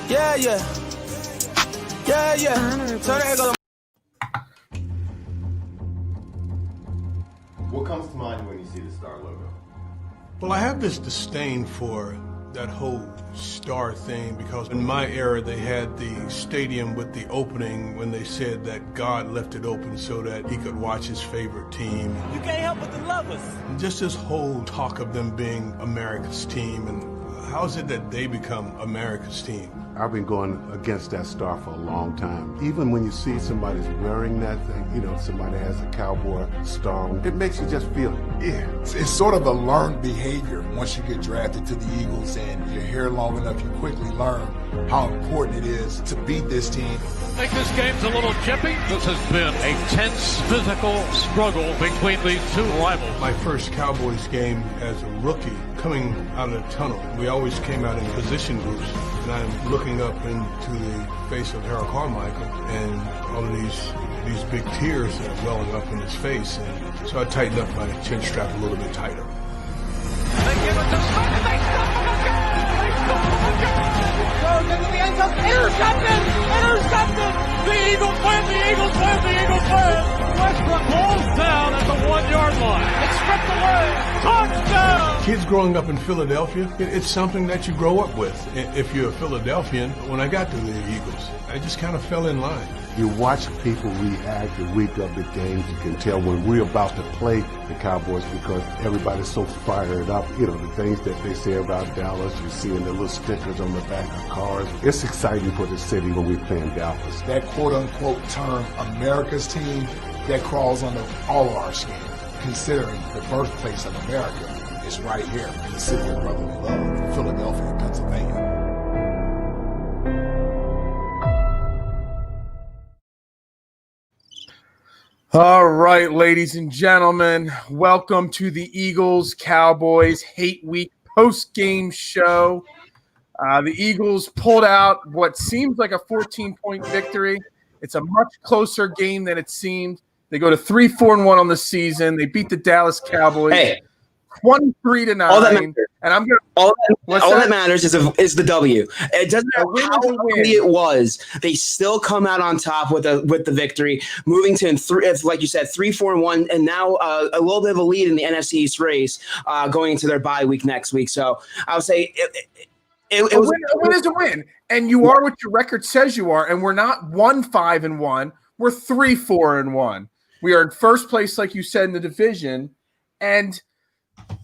Yeah, yeah. Yeah, yeah. So there goes. What comes to mind when you see the star logo? Well, I have this disdain for that whole star thing because in my era they had the stadium with the opening when they said that God left it open so that he could watch his favorite team. You can't help but to love us. And just this whole talk of them being America's team, and how is it that they become America's team? I've been going against that star for a long time. Even when you see somebody's wearing that thing, you know, somebody has a cowboy star on, it makes you just feel, yeah. It's sort of a learned behavior once you get drafted to the Eagles and you're here long enough, you quickly learn how important it is to beat this team. I think this game's a little chippy. This has been a tense physical struggle between these two rivals. My first Cowboys game as a rookie, coming out of the tunnel, we always came out in position groups, and I'm looking up into the face of Harold Carmichael, and all of these big tears are welling up in his face, and so I tightened up my chin strap a little bit tighter. They give it to Scott, and they stop him again! They stop him again! Goes into the end zone, intercepted! Intercepted! The Eagles win! The Eagles win! The Eagles win! Westbrook falls down at the 1 yard line. It's stripped away. Touchdown! Kids growing up in Philadelphia, it's something that you grow up with. If you're a Philadelphian, when I got to the Eagles, I just kind of fell in line. You watch people react the week of the games. You can tell when we're about to play the Cowboys because everybody's so fired up. You know, the things that they say about Dallas, you see in the little stickers on the back of cars. It's exciting for the city when we play in Dallas. That quote-unquote term, America's team, that crawls under all of our skin, considering the birthplace of America is right here in the city of brotherly love, Philadelphia, Pennsylvania. All right, ladies and gentlemen, welcome to the Eagles Cowboys Hate Week post-game show. The Eagles pulled out what seems like a 14-point victory. It's a much closer game than it seemed. They go to 3-4-1 on the season. They beat the Dallas Cowboys 23-9. All that matters. And I'm gonna all that matters is the W. It doesn't matter how ugly it was. They still come out on top with the victory, moving to like you said, 3-4-1, and now a little bit of a lead in the NFC East race, going into their bye week next week. So I would say it was a win is a win, and you are what your record says you are. And we're not 1-5-1. We're 3-4-1. We are in first place, like you said, in the division, and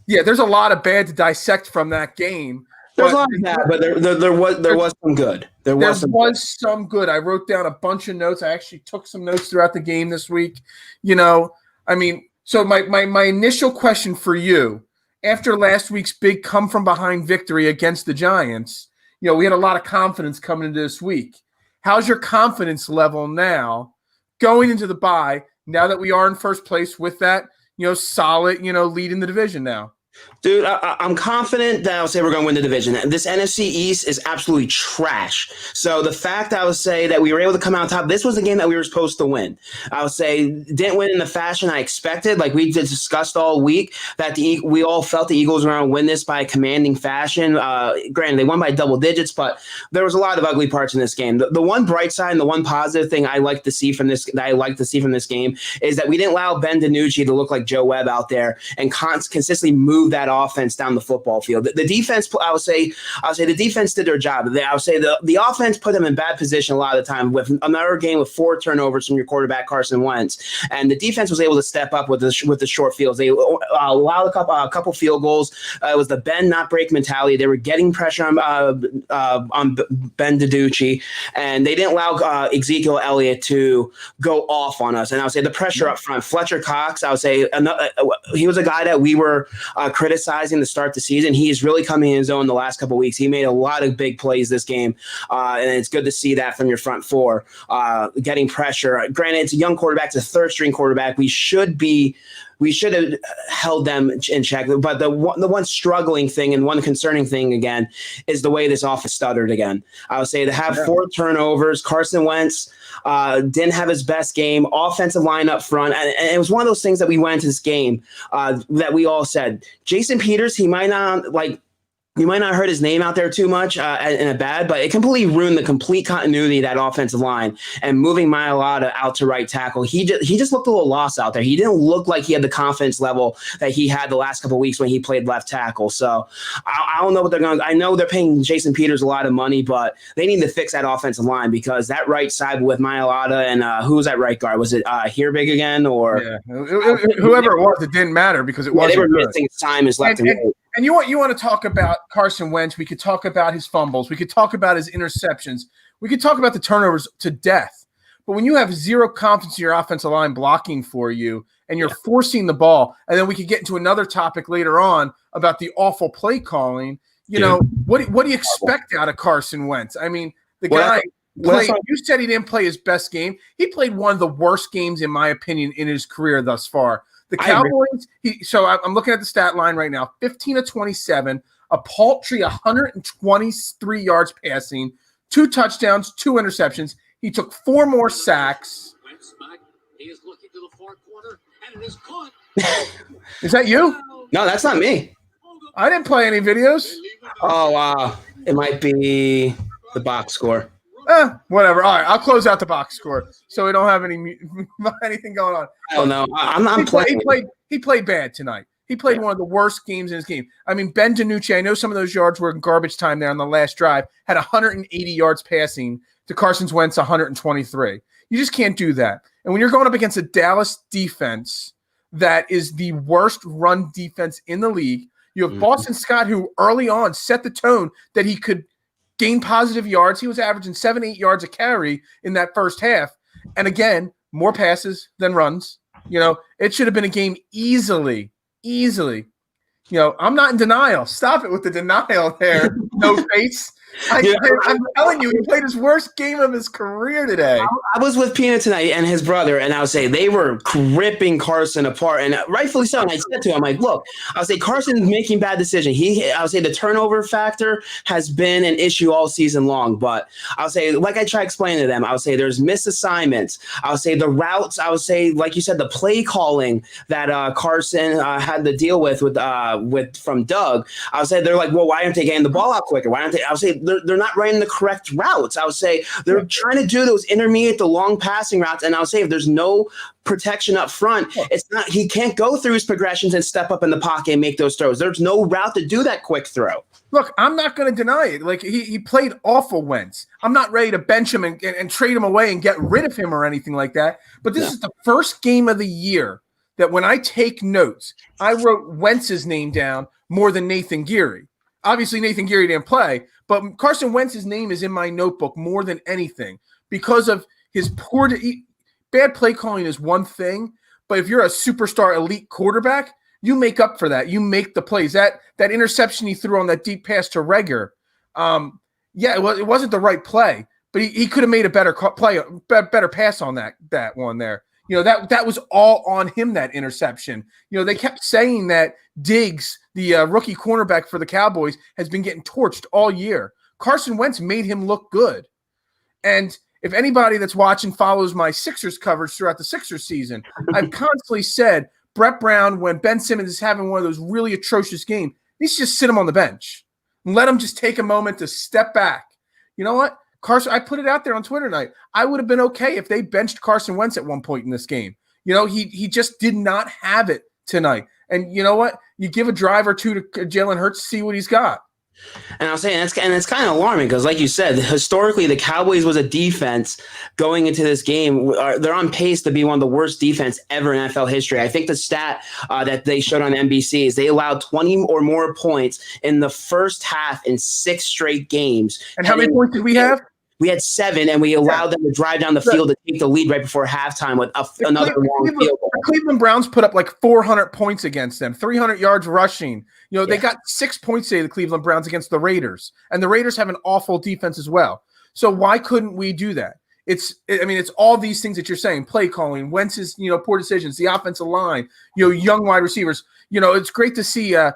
yeah, there's a lot of bad to dissect from that game. There's a lot of bad, but there was some good. There was some good. I wrote down a bunch of notes. I actually took some notes throughout the game this week. You know, I mean, so my initial question for you, after last week's big come-from-behind victory against the Giants, you know, we had a lot of confidence coming into this week. How's your confidence level now going into the bye, now that we are in first place with that, you know, solid, you know, lead in the division now? Dude, I'm confident that I'll say we're going to win the division. This NFC East is absolutely trash. So the fact I would say that we were able to come out on top, this was a game that we were supposed to win. I would say didn't win in the fashion I expected. Like we discussed all week that we all felt the Eagles were going to win this by a commanding fashion. Granted, they won by double digits, but there was a lot of ugly parts in this game. The one bright side and the one positive thing I like to see from this game is that we didn't allow Ben DiNucci to look like Joe Webb out there and consistently move that offense down the football field. The defense, I would say the defense did their job. I would say the offense put them in bad position a lot of the time with another game with 4 turnovers from your quarterback Carson Wentz, and the defense was able to step up with the short fields. They allowed a couple field goals. It was the bend not break mentality. They were getting pressure on Ben DiNucci, and they didn't allow Ezekiel Elliott to go off on us. And I would say the pressure up front, Fletcher Cox, I would say he was a guy that we were criticizing to start the season. He is really coming in his own the last couple of weeks. He made a lot of big plays this game, and it's good to see that from your front four, getting pressure. Granted, it's a young quarterback, it's a third-string quarterback. We should have held them in check. But the one struggling thing and one concerning thing, again, is the way this offense stuttered again. I would say to have 4 turnovers. Carson Wentz didn't have his best game. Offensive line up front. And it was one of those things that we went into this game that we all said, Jason Peters, he might not heard his name out there too much in a bad, but it completely ruined the complete continuity of that offensive line. And moving Mailata out to right tackle, he just looked a little lost out there. He didn't look like he had the confidence level that he had the last couple of weeks when he played left tackle. So I don't know what they're going to. I know they're paying Jason Peters a lot of money, but they need to fix that offensive line because that right side with Mailata and who was that right guard? Was it Herbig again or whoever it was? It didn't matter because it wasn't. They were good. missing time is left and right. And you want to talk about Carson Wentz? We could talk about his fumbles. We could talk about his interceptions. We could talk about the turnovers to death. But when you have zero confidence in your offensive line blocking for you, and you're forcing the ball, and then we could get into another topic later on about the awful play calling. You know, what do you expect out of Carson Wentz? I mean, the guy. You said he didn't play his best game. He played one of the worst games, in my opinion, in his career thus far. The Cowboys, so I'm looking at the stat line right now, 15 of 27, a paltry 123 yards passing, 2 touchdowns, 2 interceptions. He took 4 more sacks. He is looking to the far corner, and it is caught. Is that you? No, that's not me. I didn't play any videos. Oh, it might be the box score. Whatever. All right, I'll close out the box score so we don't have anything going on. I don't know. I'm playing. He played bad tonight. He played one of the worst games in his game. I mean, Ben DiNucci, I know some of those yards were in garbage time there on the last drive, had 180 yards passing to Carson Wentz 123. You just can't do that. And when you're going up against a Dallas defense that is the worst run defense in the league, you have Boston Scott, who early on set the tone that he could gain positive yards. He was averaging 7-8 yards a carry in that first half. And again, more passes than runs. You know, it should have been a game easily. You know, I'm not in denial. Stop it with the denial there. No face. I'm telling you, he played his worst game of his career today. I was with Pina tonight and his brother, and I would say they were ripping Carson apart, and rightfully so. And I said to him, like, look, I would say Carson's making bad decisions. I would say the turnover factor has been an issue all season long, but I would say, like I try to explain to them, I would say there's misassignments. I would say the routes, I would say, like you said, the play calling that Carson had to deal with from Doug. I would say they're like, well, why aren't they getting the ball out quicker? Why aren't they? I would say they're not running the correct routes. I would say they're trying to do those intermediate to long passing routes. And I would say if there's no protection up front, he can't go through his progressions and step up in the pocket and make those throws. There's no route to do that quick throw. Look, I'm not going to deny it. Like he played awful Wentz. I'm not ready to bench him and trade him away and get rid of him or anything like that. But this is the first game of the year that when I take notes, I wrote Wentz's name down more than Nathan Geary. Obviously, Nathan Geary didn't play, but Carson Wentz's name is in my notebook more than anything because of his bad play calling is one thing, but if you're a superstar elite quarterback, you make up for that. You make the plays. That interception he threw on that deep pass to Reagor, it wasn't the right play, but he could have made a better better pass on that one there. You know, that was all on him, that interception. You know, they kept saying that Diggs, the rookie cornerback for the Cowboys, has been getting torched all year. Carson Wentz made him look good. And if anybody that's watching follows my Sixers coverage throughout the Sixers season, I've constantly said Brett Brown, when Ben Simmons is having one of those really atrocious games, needs to just sit him on the bench and let him just take a moment to step back. You know what? Carson, I put it out there on Twitter tonight. I would have been okay if they benched Carson Wentz at one point in this game. You know, he just did not have it tonight. And you know what? You give a drive or two to Jalen Hurts to see what he's got. And I'll say, and it's kind of alarming because, like you said, historically the Cowboys was a defense going into this game. They're on pace to be one of the worst defense ever in NFL history. I think the stat that they showed on NBC is they allowed 20 or more points in the first half in 6 straight games. And how many points did we have? We had 7, and we allowed them to drive down the field to take the lead right before halftime with another long field goal. The Cleveland Browns put up like 400 points against them, 300 yards rushing. You know, they got 6 points today, the Cleveland Browns, against the Raiders. And the Raiders have an awful defense as well. So why couldn't we do that? It's all these things that you're saying, play calling, Wentz's, poor decisions, the offensive line, young wide receivers. It's great to see Jalen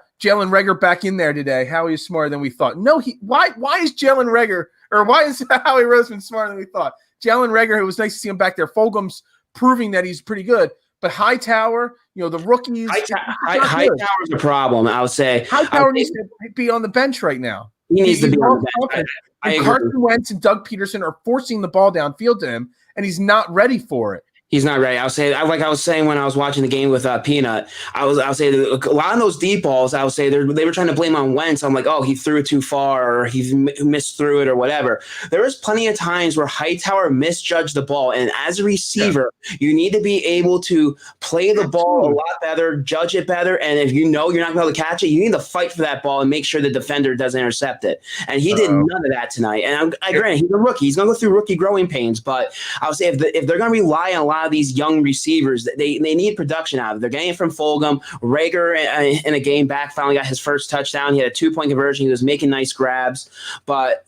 Reagor back in there today. Howie is smarter than we thought. No, why is Jalen Reagor, or why is Howie Roseman smarter than we thought? Jalen Reagor, it was nice to see him back there. Fulgham's proving that he's pretty good. But Hightower, the rookies. Hightower's a problem, I would say. Hightower needs to be on the bench right now. He needs to be on the bench. And Carson Wentz and Doug Peterson are forcing the ball downfield to him, and he's not ready for it. He's not ready. Like I was saying when I was watching the game with Peanut, I'll say a lot of those deep balls, I would say they were trying to blame on Wentz. I'm like, oh, he threw it too far, or he missed through it, or whatever. There was plenty of times where Hightower misjudged the ball, and as a receiver, you need to be able to play the ball a lot better, judge it better, and if you know you're not going to be able to catch it, you need to fight for that ball and make sure the defender doesn't intercept it. And he did none of that tonight. And I grant he's a rookie; he's going to go through rookie growing pains. But I would say if they're going to rely on a lot of these young receivers, they need production out of it. They're getting it from Fulgham. Rager in a game back finally got his first touchdown. He had a 2-point conversion. He was making nice grabs. But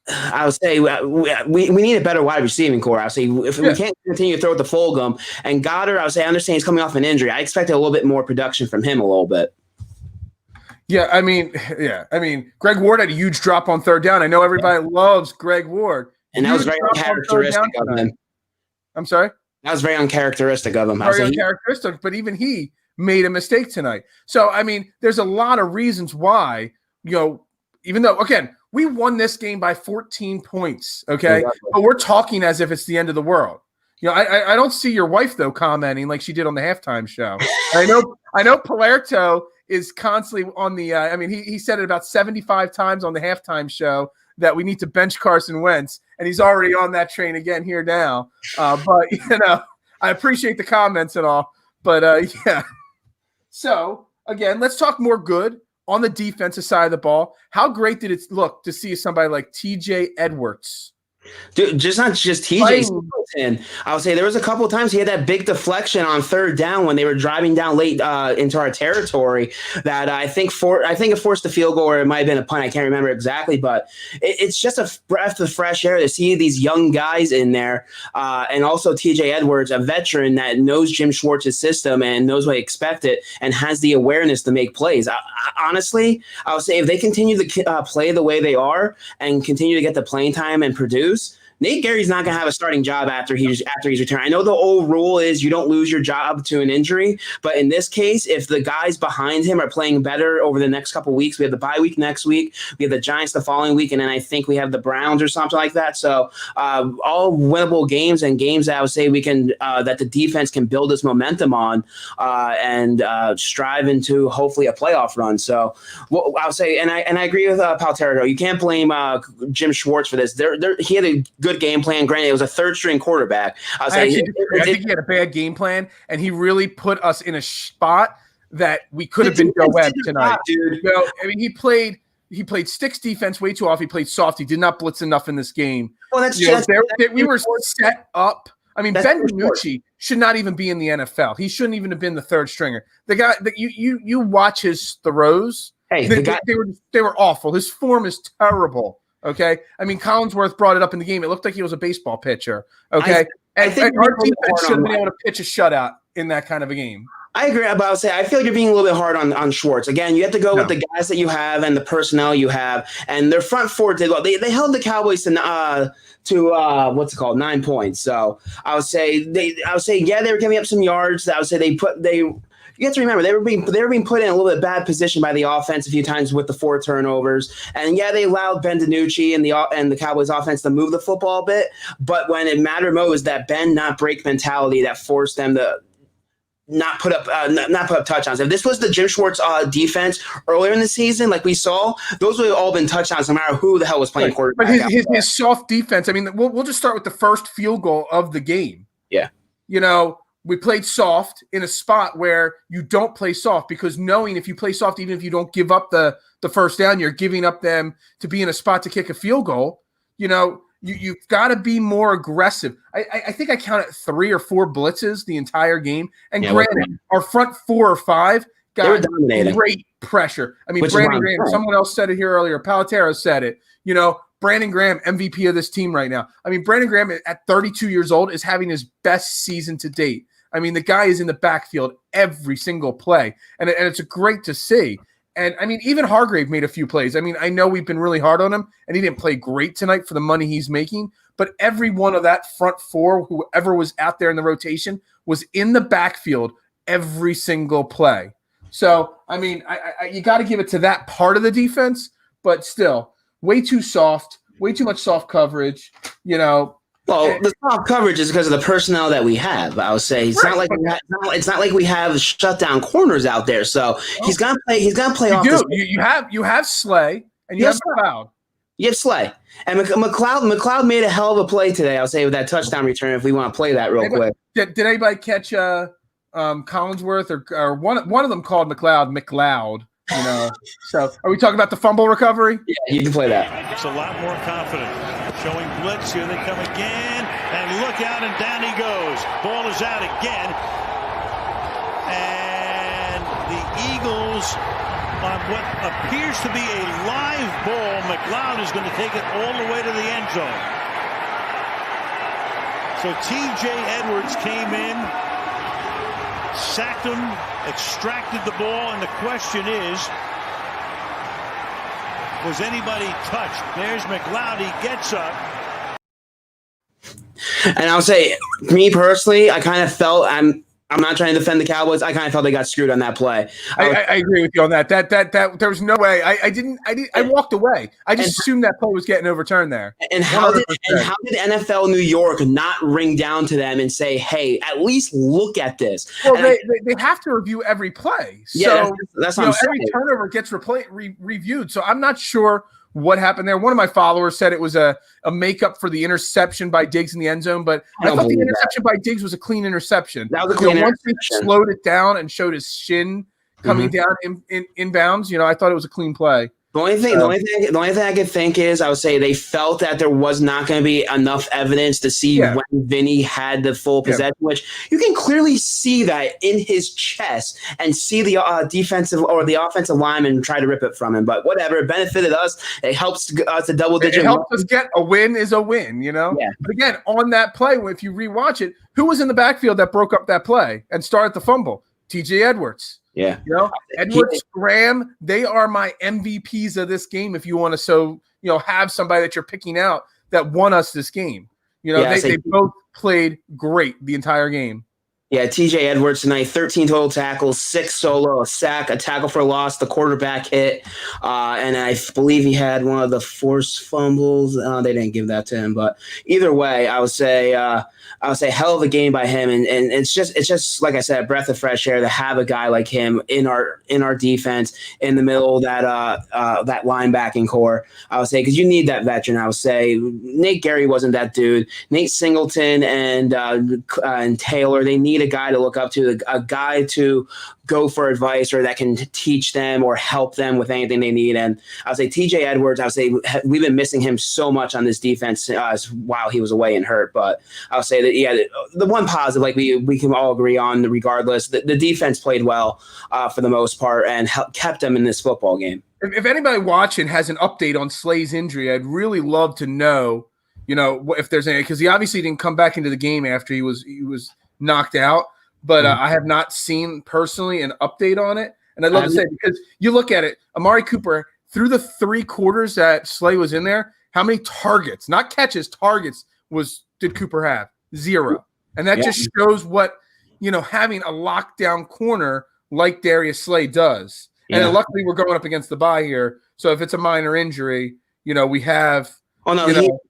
I would say we need a better wide receiving core. I would say if we can't continue to throw it to Fulgham and Goddard, I would say I understand he's coming off an injury. I expected a little bit more production from him a little bit. Yeah, I mean, Greg Ward had a huge drop on third down. I know everybody loves Greg Ward. And that was very uncharacteristic of him. I'm sorry? That was very uncharacteristic of him. Very uncharacteristic, but even he made a mistake tonight. So, I mean, there's a lot of reasons why, even though, again, we won this game by 14 points, okay? Exactly. But we're talking as if it's the end of the world. I don't see your wife, though, commenting like she did on the halftime show. I know Palerto is constantly on the he said it about 75 times on the halftime show that we need to bench Carson Wentz, and he's already on that train again here now. But, I appreciate the comments and all. But, yeah. So, again, let's talk more good on the defensive side of the ball. How great did it look to see somebody like TJ Edwards? Dude, not just TJ. I would say there was a couple of times he had that big deflection on third down when they were driving down late into our territory that I think it forced the field goal, or it might have been a punt. I can't remember exactly, but it's just a breath of fresh air to see these young guys in there, and also TJ Edwards, a veteran that knows Jim Schwartz's system and knows what to expect it and has the awareness to make plays. Honestly, I would say if they continue to play the way they are and continue to get the playing time and produce, Nate Gary's not going to have a starting job after he's returned. I know the old rule is you don't lose your job to an injury, but in this case, if the guys behind him are playing better over the next couple of weeks, we have the bye week next week, we have the Giants the following week, and then I think we have the Browns or something like that. So all winnable games and games that I would say we can that the defense can build this momentum on and strive into hopefully a playoff run. So I'll say, and I agree with Paltero. You can't blame Jim Schwartz for this. He had a good game plan. Granted, it was a third-string quarterback. I think he had a bad game plan, and he really put us in a spot that we could have been Joe Webb tonight. Dude. He played sticks defense way too often. He played soft. He did not blitz enough in this game. Well, we were set up. I mean, Ben DiNucci should not even be in the NFL. He shouldn't even have been the third stringer. The guy that you watch his throws. Hey, they were awful. His form is terrible. Okay, I mean, Collinsworth brought it up in the game. It looked like he was a baseball pitcher. Okay, I think our defense should have been able to pitch a shutout in that kind of a game. I agree, but I would say I feel like you're being a little bit hard on Schwartz. Again, you have to go with the guys that you have and the personnel you have, and their front four did well. They held the Cowboys to 9 points. So I would say they were giving up some yards. I would say you have to remember they were being put in a little bit bad position by the offense a few times with the 4 turnovers. And they allowed Ben DiNucci and the Cowboys offense to move the football a bit. But when it mattered most, that bend not break mentality that forced them to not put up touchdowns. If this was the Jim Schwartz defense earlier in the season, like we saw, those would have all been touchdowns, no matter who the hell was playing quarterback. But his soft defense. I mean, we'll just start with the first field goal of the game. Yeah, we played soft in a spot where you don't play soft, because knowing if you play soft, even if you don't give up the first down, you're giving up them to be in a spot to kick a field goal. You've got to be more aggressive. I think I counted 3 or 4 blitzes the entire game. And granted, our front 4 or 5 got great pressure. I mean, Brandon Graham, someone else said it here earlier. Palatero said it. Brandon Graham, MVP of this team right now. I mean, Brandon Graham at 32 years old is having his best season to date. I mean, the guy is in the backfield every single play, and it's great to see. And, I mean, even Hargrave made a few plays. I mean, I know we've been really hard on him, and he didn't play great tonight for the money he's making, but every one of that front four, whoever was out there in the rotation, was in the backfield every single play. So, I mean, you got to give it to that part of the defense, but still, way too soft, way too much soft coverage, you know. Well, the soft coverage is because of the personnel that we have. I would say it's not like it's not like we have shutdown corners out there. So he's gonna play. He's gonna play off. You have Slay and you have McLeod. You have Slay and McLeod made a hell of a play today. I'll say with that touchdown return. If we want to play that real quick. Did anybody catch Collinsworth or one of them called McLeod? You know. So are we talking about the fumble recovery? Yeah, you can play that. It's a lot more confident. Showing blitz. Here they come again. And look out, and down he goes. Ball is out again. And the Eagles, on what appears to be a live ball, McLeod is going to take it all the way to the end zone. So T.J. Edwards came in, sacked him, extracted the ball, and the question is, was anybody touched? There's McLeod. He gets up. And I'll say, me personally, I kind of felt I'm not trying to defend the Cowboys. I kind of felt they got screwed on that play. I agree with you on that. That there was no way. I walked away. I just assumed that play was getting overturned there. And how did NFL New York not ring down to them and say, "Hey, at least look at this"? Well, they have to review every play. Yeah, so that's what I'm saying. Every turnover gets reviewed. So I'm not sure what happened there. One of my followers said it was a makeup for the interception by Diggs in the end zone, but I thought the interception by Diggs was a clean interception. That was a clean interception. Once he slowed it down and showed his shin coming down in bounds, I thought it was a clean play. The only thing I could think is I would say they felt that there was not going to be enough evidence to see when Vinny had the full possession, which you can clearly see that in his chest and see the defensive or the offensive lineman try to rip it from him. But whatever, it benefited us. It helps us a double digit. It helps us get a win is a win, Yeah. But again, on that play, if you rewatch it, who was in the backfield that broke up that play and started the fumble? T.J. Edwards. Yeah. Edwards, Graham, they are my MVPs of this game if you want to have somebody that you're picking out that won us this game. They both played great the entire game. Yeah, T.J. Edwards tonight, 13 total tackles, 6 solo, a sack, a tackle for loss, the quarterback hit, and I believe he had one of the forced fumbles. They didn't give that to him, but either way, I would say hell of a game by him, and it's just like I said, a breath of fresh air to have a guy like him in our defense in the middle of that linebacking core. I would say because you need that veteran. I would say Nate Gary wasn't that dude. Nate Singleton and Taylor, they need a guy to look up to, a guy to go for advice or that can teach them or help them with anything they need. And I would say TJ Edwards, I would say we've been missing him so much on this defense while he was away and hurt. But I would say that, the one positive, like we can all agree on regardless, the defense played well for the most part and kept them in this football game. If anybody watching has an update on Slay's injury, I'd really love to know, if there's any, because he obviously didn't come back into the game after he was knocked out, but I have not seen personally an update on it. And I'd love to say, because you look at it, Amari Cooper, through the 3 quarters that Slay was in there, how many targets, not catches, targets did Cooper have? 0. And that just shows what, having a lockdown corner like Darius Slay does. Yeah. And luckily we're going up against the bye here. So if it's a minor injury, we have. Oh, no,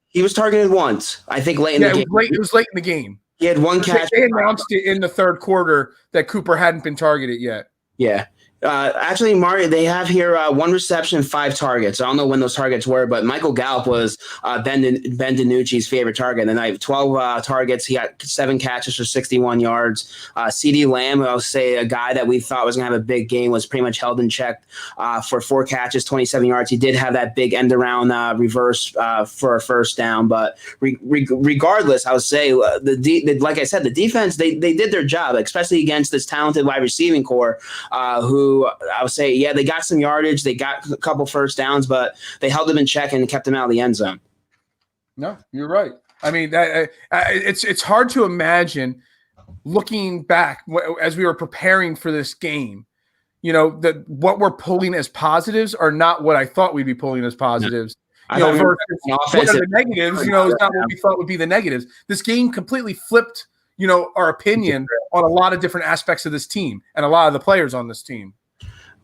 he was targeted once, I think, late in the game. It was late in the game. He had one catch. They announced it in the 3rd quarter that Cooper hadn't been targeted yet. Yeah. Actually, Mario, they have here 1 reception, 5 targets. I don't know when those targets were, but Michael Gallup was Ben DiNucci's favorite target. And I have 12 targets. He got 7 catches for 61 yards. CeeDee Lamb, I'll say a guy that we thought was going to have a big game, was pretty much held in check for 4 catches, 27 yards. He did have that big end-around reverse for a first down. But regardless, I would say, like I said, the defense, they did their job, especially against this talented wide receiving core who I would say, they got some yardage. They got a couple first downs, but they held them in check and kept them out of the end zone. No, you're right. I mean, it's hard to imagine looking back as we were preparing for this game, that what we're pulling as positives are not what I thought we'd be pulling as positives. I thought we were versus an what offensive. are the negatives, is not what we thought would be the negatives. This game completely flipped, our opinion on a lot of different aspects of this team and a lot of the players on this team.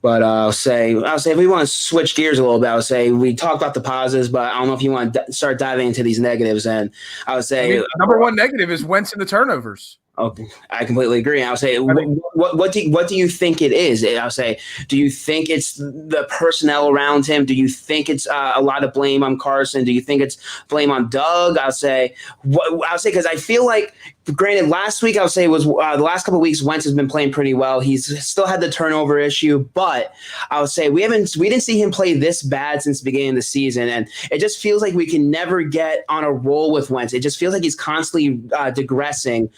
But I'll say if we want to switch gears a little bit, I would say we talked about the positives, but I don't know if you want to start diving into these negatives. And I would say number one negative is Wentz and the turnovers. Okay, I completely agree. I'll say, what do you think it is? I'll say, do you think it's the personnel around him? Do you think it's a lot of blame on Carson? Do you think it's blame on Doug? I'll say because I feel like, granted, last week I would say was the last couple of weeks Wentz has been playing pretty well. He's still had the turnover issue, but I would say we didn't see him play this bad since the beginning of the season, and it just feels like we can never get on a roll with Wentz. It just feels like he's constantly digressing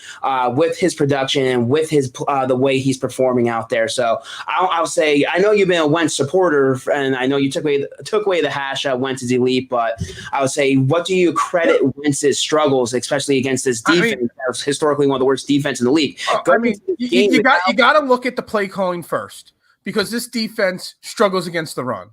with his production and with his the way he's performing out there. So I'll say, I know you've been a Wentz supporter, and I know you took away the hash at Wentz is elite, but I would say, what do you credit Wentz's struggles, especially against this defense? Historically one of the worst defense in the league. You got to look at the play calling first, because this defense struggles against the run.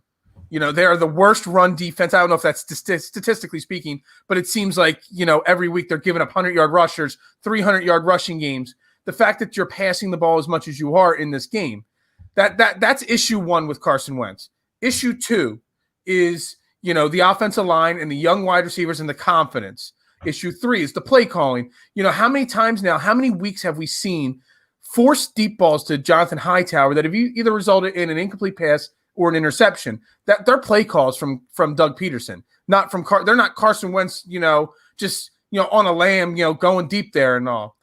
They are the worst run defense. I don't know if that's statistically speaking, but it seems like, every week they're giving up 100-yard rushers, 300-yard rushing games. The fact that you're passing the ball as much as you are in this game, that's issue one with Carson Wentz. Issue two is, the offensive line and the young wide receivers and the confidence. Issue three is the play calling. How many times now, how many weeks have we seen forced deep balls to Jonathan Hightower that have either resulted in an incomplete pass or an interception? That they're play calls from Doug Peterson, not from they're not Carson Wentz, just on a lamb, going deep there and all.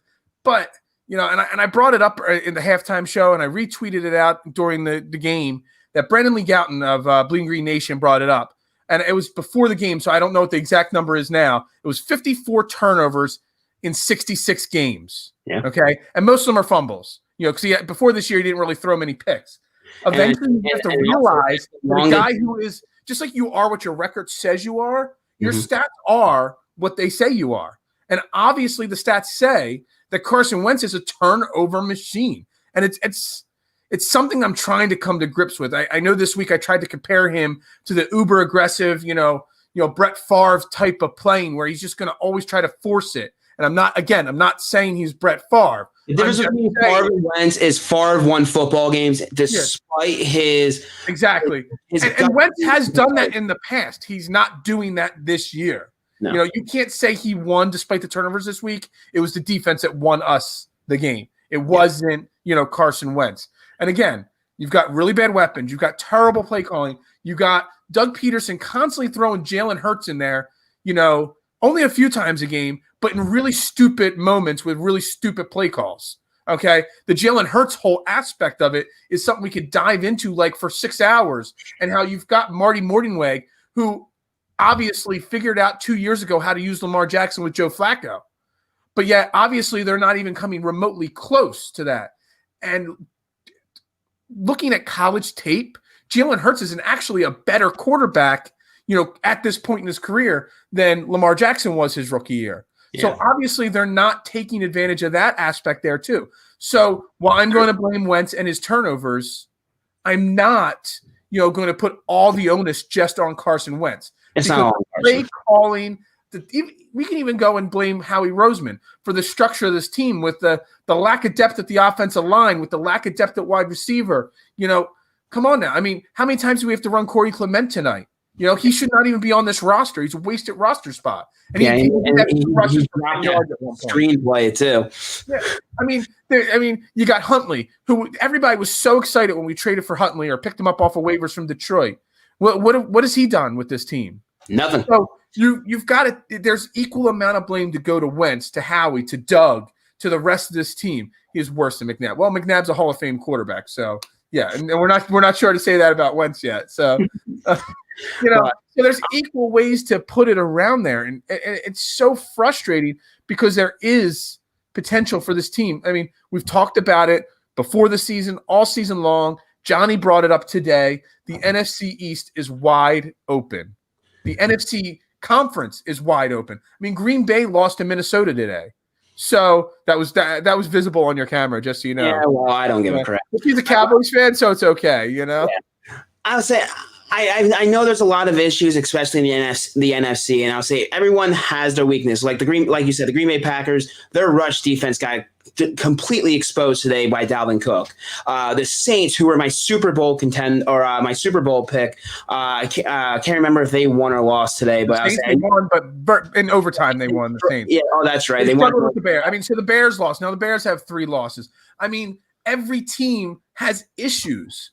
But and I brought it up in the halftime show, and I retweeted it out during the game that Brendan Lee Gouton of Bleeding Green Nation brought it up. And it was before the game, so I don't know what the exact number is now. It was 54 turnovers in 66 games. Yeah. Okay. And most of them are fumbles. Because before this year, he didn't really throw many picks. Eventually, you have to realize that a guy who is just like you are what your record says you are, your stats are what they say you are. And obviously, the stats say that Carson Wentz is a turnover machine. And it's something I'm trying to come to grips with. I know this week I tried to compare him to the uber aggressive, Brett Favre type of playing where he's just going to always try to force it. And I'm not saying he's Brett Favre. The difference between Favre and Wentz is Favre won football games despite his exactly. And Wentz has done that in the past. He's not doing that this year. No. You can't say he won despite the turnovers this week. It was the defense that won us the game. It wasn't, Carson Wentz. And again, you've got really bad weapons. You've got terrible play calling. You got Doug Peterson constantly throwing Jalen Hurts in there, only a few times a game, but in really stupid moments with really stupid play calls. Okay. The Jalen Hurts whole aspect of it is something we could dive into like for 6 hours, and how you've got Marty Morningweg, who obviously figured out 2 years ago how to use Lamar Jackson with Joe Flacco. But yet, obviously, they're not even coming remotely close to that. And looking at college tape, Jalen Hurts is actually a better quarterback, at this point in his career than Lamar Jackson was his rookie year. Yeah. So obviously they're not taking advantage of that aspect there too. So while I'm going to blame Wentz and his turnovers, I'm not, going to put all the onus just on Carson Wentz. It's not all play calling. We can even go and blame Howie Roseman for the structure of this team with the lack of depth at the offensive line, with the lack of depth at wide receiver. Come on now. I mean, how many times do we have to run Corey Clement tonight? He should not even be on this roster. He's a wasted roster spot. And he screenplay too. Yeah, I mean, you got Huntley, who everybody was so excited when we traded for Huntley or picked him up off of waivers from Detroit. What has he done with this team? Nothing. So you've got it. There's equal amount of blame to go to Wentz, to Howie, to Doug, to the rest of this team. He's worse than McNabb. Well, McNabb's a Hall of Fame quarterback, so yeah, and we're not sure to say that about Wentz yet. So. So there's equal ways to put it around there. And it's so frustrating because there is potential for this team. I mean, we've talked about it before the season, all season long. Johnny brought it up today. The NFC East is wide open. The NFC conference is wide open. I mean, Green Bay lost to Minnesota today. So that was visible on your camera, just so you know. Yeah, well, I don't give a crap. He's a Cowboys fan, so it's okay, Yeah. I would say I know there's a lot of issues, especially in the NFC, and I'll say everyone has their weakness. Like you said, the Green Bay Packers, their rush defense got completely exposed today by Dalvin Cook. The Saints, who were my Super Bowl my Super Bowl pick, I can't remember if they won or lost today, but they won, but in overtime they won. The Saints. Yeah, oh, that's right. They won with the Bears. I mean, so the Bears lost. Now the Bears have 3 losses. I mean, every team has issues.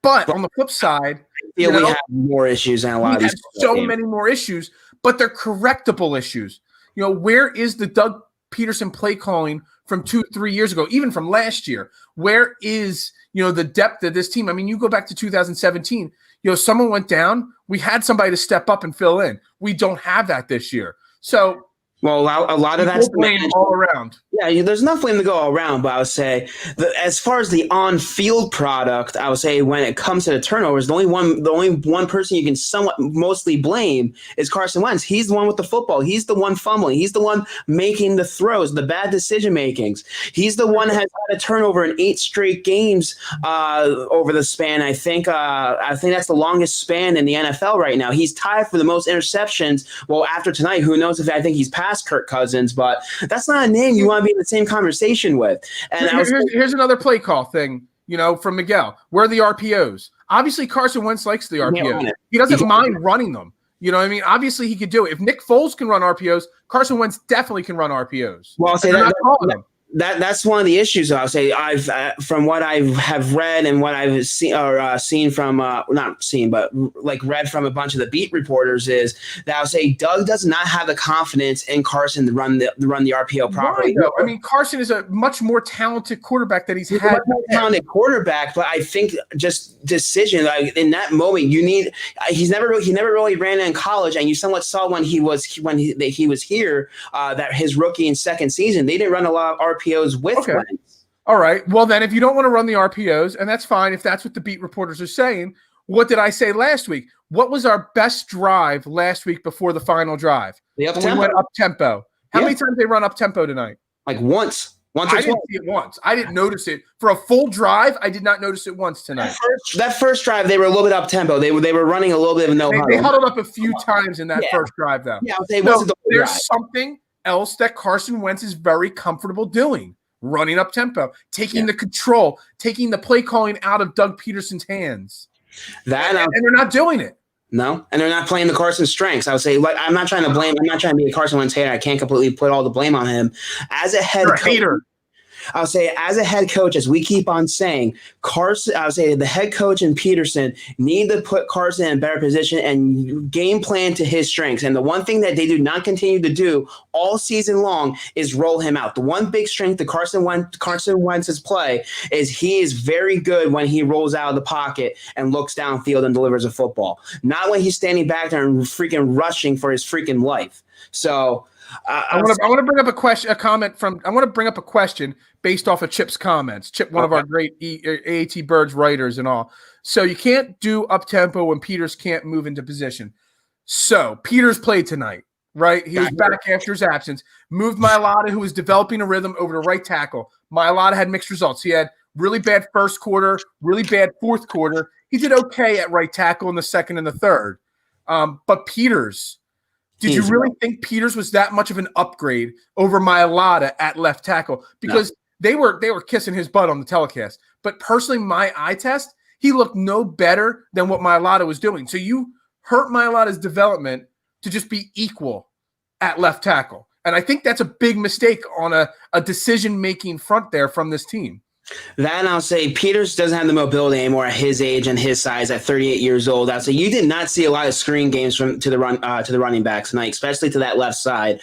But on the flip side, we have more issues than a lot of these. So many more issues, but they're correctable issues. Where is the Doug Peterson play calling from 2-3 years ago, even from last year? Where is, the depth of this team? I mean, you go back to 2017, someone went down. We had somebody to step up and fill in. We don't have that this year. So, well, a lot of that's blame all around. Yeah, there's enough blame to go around, but I would say as far as the on-field product, I would say when it comes to the turnovers, the only one person you can somewhat mostly blame is Carson Wentz. He's the one with the football. He's the one fumbling. He's the one making the throws, the bad decision makings. He's the one that has had a turnover in 8 straight games over the span. I think that's the longest span in the NFL right now. He's tied for the most interceptions. Well, after tonight, who knows if I think he's past Kirk Cousins, but that's not a name you want to be in the same conversation with. And here's another play call thing, from Miguel. Where are the RPOs? Obviously, Carson Wentz likes the RPOs. He doesn't mind running them. You know what I mean? Obviously, he could do it. If Nick Foles can run RPOs, Carson Wentz definitely can run RPOs. Well, I'll say that's one of the issues. I'll say I've from what I have read and what I've seen from not seen, but like read from a bunch of the beat reporters is that I'll say Doug does not have the confidence in Carson to run the RPO properly. Right, I mean, Carson is a much more talented quarterback that he's had. A much more talented quarterback, but I think just decision in that moment you need. He never really ran in college, and you somewhat saw when he was here that his rookie and second season they didn't run a lot of RPOs with Wentz. All right. Well, then if you don't want to run the RPOs, and that's fine if that's what the beat reporters are saying, what did I say last week? What was our best drive last week before the final drive? We went up tempo. How many times they run up tempo tonight? Like once. I didn't see it once. I didn't notice it for a full drive. I did not notice it once tonight. That first drive, they were a little bit up tempo. They were running a little bit of no huddle. They huddled up a few times in that first drive, though. Yeah, there's something else that Carson Wentz is very comfortable doing. Running up tempo, taking the control, taking the play calling out of Doug Peterson's hands. And they're not doing it. No, and they're not playing the Carson strengths. I would say, I'm not trying to be a Carson Wentz hater. I can't completely put all the blame on him. As a head coach, I'll say, as a head coach, as we keep on saying, Carson, I'll say the head coach and Peterson need to put Carson in a better position and game plan to his strengths. And the one thing that they do not continue to do all season long is roll him out. The one big strength of Carson Wentz's play is he is very good when he rolls out of the pocket and looks downfield and delivers a football. Not when he's standing back there and freaking rushing for his freaking life. So I want to bring up I want to bring up a question based off of Chip's comments. Chip, one of our great AAT Birds writers and all. So you can't do up tempo when Peters can't move into position. So Peters played tonight, right? He was back after his absence. Moved Mailata, who was developing a rhythm, over to right tackle. Mailata had mixed results. He had really bad first quarter, really bad fourth quarter. He did okay at right tackle in the second and the third. But Peters. Did you really think Peters was that much of an upgrade over Mailata at left tackle? Because they were kissing his butt on the telecast. But personally, my eye test, he looked no better than what Mailata was doing. So you hurt Mailata's development to just be equal at left tackle. And I think that's a big mistake on a decision-making front there from this team. That I'll say Peters doesn't have the mobility anymore at his age and his size at 38 years old. I'll say you did not see a lot of screen games to the running backs tonight, especially to that left side,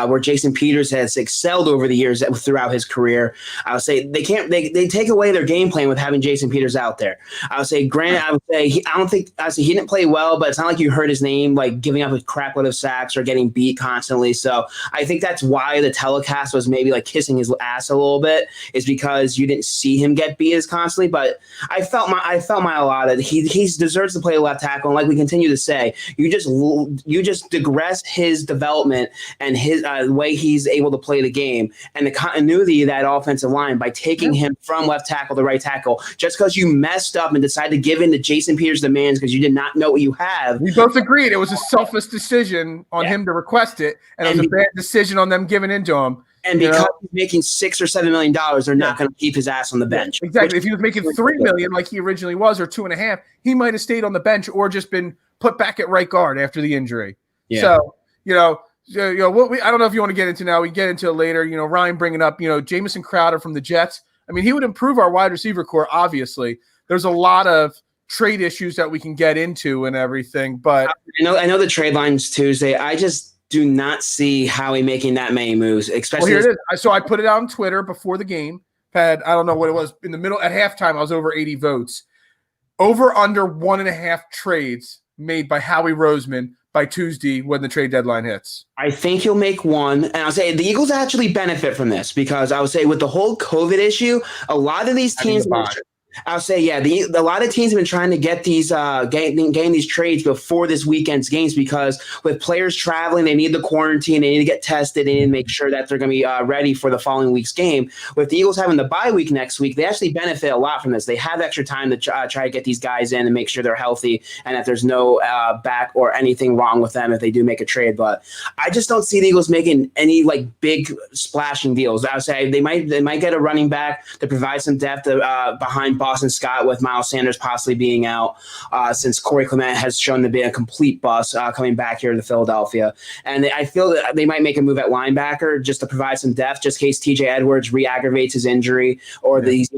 where Jason Peters has excelled over the years throughout his career. I'll say they take away their game plan with having Jason Peters out there. I would say, granted, he didn't play well, but it's not like you heard his name like giving up a crap load of sacks or getting beat constantly. So I think that's why the telecast was maybe like kissing his ass a little bit, is because you didn't see him get beat as constantly. But I felt my a lot that he deserves to play left tackle. And like we continue to say, you just digress his development and his way he's able to play the game and the continuity of that offensive line by taking him from left tackle to right tackle. Just because you messed up and decided to give in to Jason Peters' demands because you did not know what you have. We both agreed it was a selfish decision on him to request it, and it was a bad decision on them giving in to him. And because he's making $6 or $7 million, they're not going to keep his ass on the bench. Exactly. If he was making $3 million like he originally was, or $2.5 million, he might have stayed on the bench or just been put back at right guard after the injury. Yeah. So what I don't know if you want to get into now. We get into it later. Ryan bringing up Jamison Crowder from the Jets. I mean, he would improve our wide receiver core. Obviously, there's a lot of trade issues that we can get into and everything. But I know the trade line's Tuesday. I just do not see Howie making that many moves, especially. Well, here it is. So I put it out on Twitter before the game. Had I don't know what it was in the middle at halftime. I was over 80 votes. Over under 1.5 trades made by Howie Roseman by Tuesday when the trade deadline hits. I think he'll make one. And I'll say the Eagles actually benefit from this because I would say with the whole COVID issue, a lot of these teams. I'll say, a lot of teams have been trying to get these gain these trades before this weekend's games because with players traveling, they need the quarantine, they need to get tested, they need to make sure that they're going to be ready for the following week's game. With the Eagles having the bye week next week, they actually benefit a lot from this. They have extra time to try to get these guys in and make sure they're healthy and that there's no back or anything wrong with them if they do make a trade. But I just don't see the Eagles making any big splashing deals. I would say they might get a running back to provide some depth behind Boston Scott with Miles Sanders possibly being out since Corey Clement has shown to be a complete bust coming back here to Philadelphia. And I feel that they might make a move at linebacker just to provide some depth, just in case TJ Edwards re-aggravates his injury or these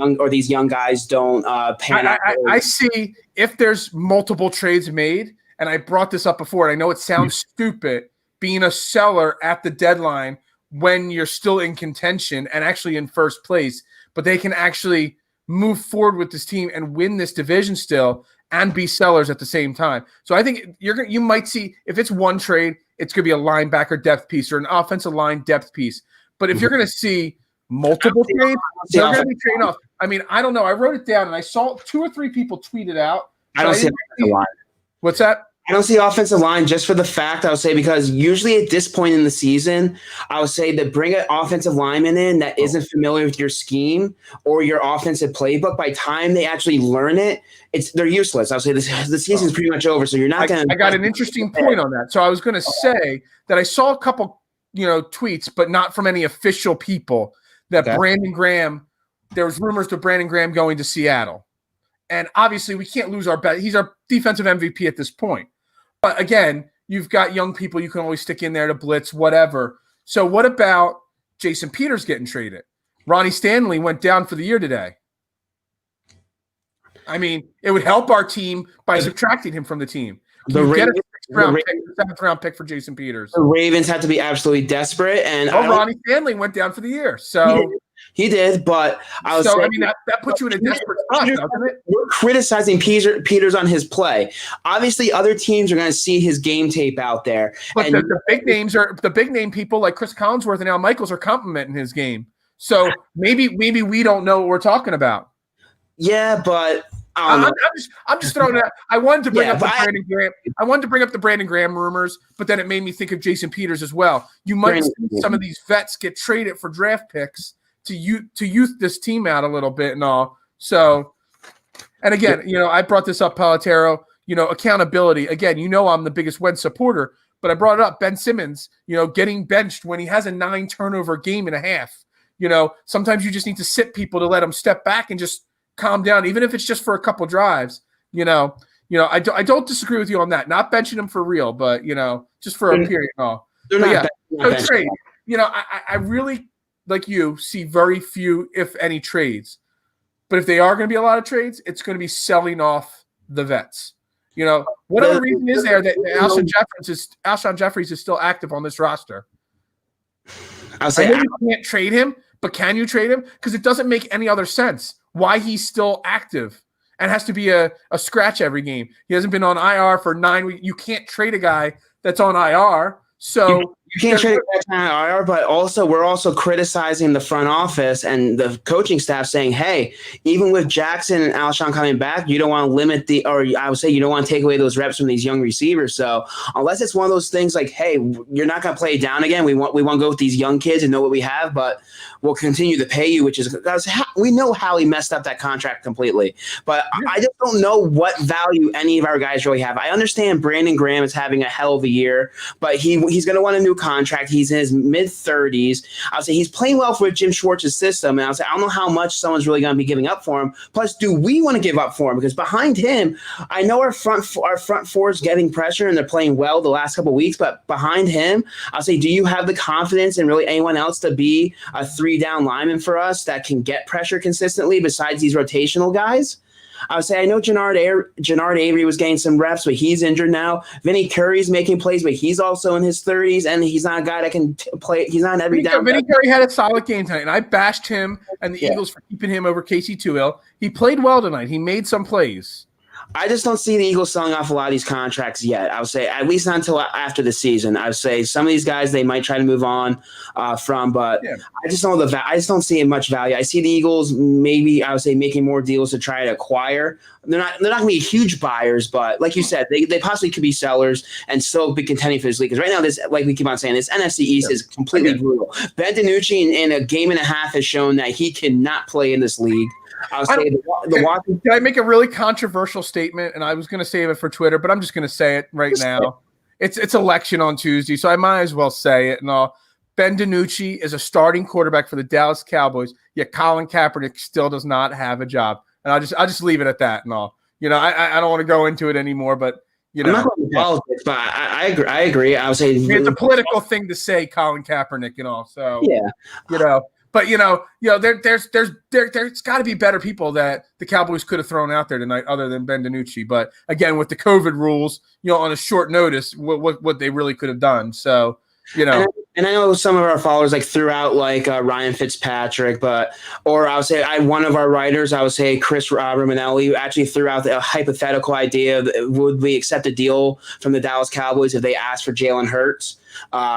young guys don't pan out. I see if there's multiple trades made, and I brought this up before, and I know it sounds stupid being a seller at the deadline when you're still in contention and actually in first place, but they can actually move forward with this team and win this division still and be sellers at the same time. So I think you might see if it's one trade, it's going to be a linebacker depth piece or an offensive line depth piece. But if you're going to see multiple trades, they're going to be trading off. I mean, I don't know. I wrote it down and I saw 2 or 3 people tweet it out. I don't see a line. What's that? I don't see offensive line just for the fact I would say because usually at this point in the season, I would say to bring an offensive lineman in that isn't familiar with your scheme or your offensive playbook, by the time they actually learn it, they're useless. I would say the season's pretty much over, so you're not going to. I got an interesting point on that. So I was going to say that I saw a couple, tweets, but not from any official people that Brandon Graham. There was rumors of Brandon Graham going to Seattle, and obviously we can't lose our bet. He's our defensive MVP at this point. But again, you've got young people you can always stick in there to blitz, whatever. So what about Jason Peters getting traded? Ronnie Stanley went down for the year today. I mean, it would help our team by subtracting him from the team. Get a 7th round pick for Jason Peters. The Ravens had to be absolutely desperate. And Ronnie Stanley went down for the year. So he did, but that puts you in a desperate spot, doesn't it? We're criticizing Peters on his play. Obviously, other teams are going to see his game tape out there. But the big name people like Chris Collinsworth and Al Michaels are complimenting his game. So maybe we don't know what we're talking about. Yeah, but I'm just throwing it out. I wanted to bring up Brandon Graham. I wanted to bring up the Brandon Graham rumors, but then it made me think of Jason Peters as well. You might see some of these vets get traded for draft picks to youth this team out a little bit and all. So, and again, I brought this up, Palatero, accountability. Again, I'm the biggest Wentz supporter, but I brought it up. Ben Simmons, getting benched when he has a 9 turnover game and a half. Sometimes you just need to sit people to let them step back and just calm down, even if it's just for a couple drives. I don't disagree with you on that. Not benching him for real, but just for a period and all. Trade. I really, like you, see very few, if any, trades. But if they are going to be a lot of trades, it's going to be selling off the vets. What other reason is there that Alshon Jeffries is still active on this roster? I know you can't trade him, but can you trade him? Because it doesn't make any other sense why he's still active and has to be a scratch every game. He hasn't been on IR for 9 weeks. You can't trade a guy that's on IR. So You can't trade a guy on IR, but also we're also criticizing the front office and the coaching staff saying, hey, even with Jackson and Alshon coming back, you don't want to limit or I would say you don't want to take away those reps from these young receivers. So unless it's one of those things like, hey, you're not going to play it down again. We want to go with these young kids and know what we have, but we'll continue to pay you, which is we know Howie messed up that contract completely. But I just don't know what value any of our guys really have. I understand Brandon Graham is having a hell of a year, but he's going to want a new contract. He's in his mid-30s. I'll say he's playing well for Jim Schwartz's system, and I'll say I don't know how much someone's really going to be giving up for him. Plus, do we want to give up for him? Because behind him, I know our front four is getting pressure and they're playing well the last couple of weeks, but behind him, I'll say, do you have the confidence in really anyone else to be a three-down lineman for us that can get pressure consistently besides these rotational guys? I would say I know Jannard Avery was getting some reps, but he's injured now. Vinny Curry's making plays, but he's also in his 30s, and he's not a guy that can play. He's not an every down. Vinny Curry had a solid game tonight, and I bashed him and the Eagles for keeping him over Casey Tuill. He played well tonight. He made some plays. I just don't see the Eagles selling off a lot of these contracts yet. I would say at least not until after the season. I would say some of these guys they might try to move on from, but I just don't I just don't see much value. I see the Eagles maybe I would say making more deals to try to acquire. They're not going to be huge buyers, but like you said, they possibly could be sellers and still be contending for this league. Because right now, this like we keep on saying, this NFC East is completely brutal. Ben DiNucci in a game and a half has shown that he cannot play in this league. I'll say the Washington. Can I make a really controversial statement? And I was going to save it for Twitter, but I'm just going to say it right now. It's election on Tuesday, so I might as well say it. And all. Ben DiNucci is a starting quarterback for the Dallas Cowboys, yet Colin Kaepernick still does not have a job. And I'll just leave it at that and all. I don't want to go into it anymore, but I'm not going to politics, but I agree. I would say it's a political thing to say, Colin Kaepernick and all. So yeah, But there's got to be better people that the Cowboys could have thrown out there tonight, other than Ben DiNucci. But again, with the COVID rules, on a short notice, what they really could have done. So and I know some of our followers threw out Ryan Fitzpatrick, or I would say one of our writers, I would say Chris Romanelli, actually threw out a hypothetical idea: would we accept a deal from the Dallas Cowboys if they asked for Jalen Hurts?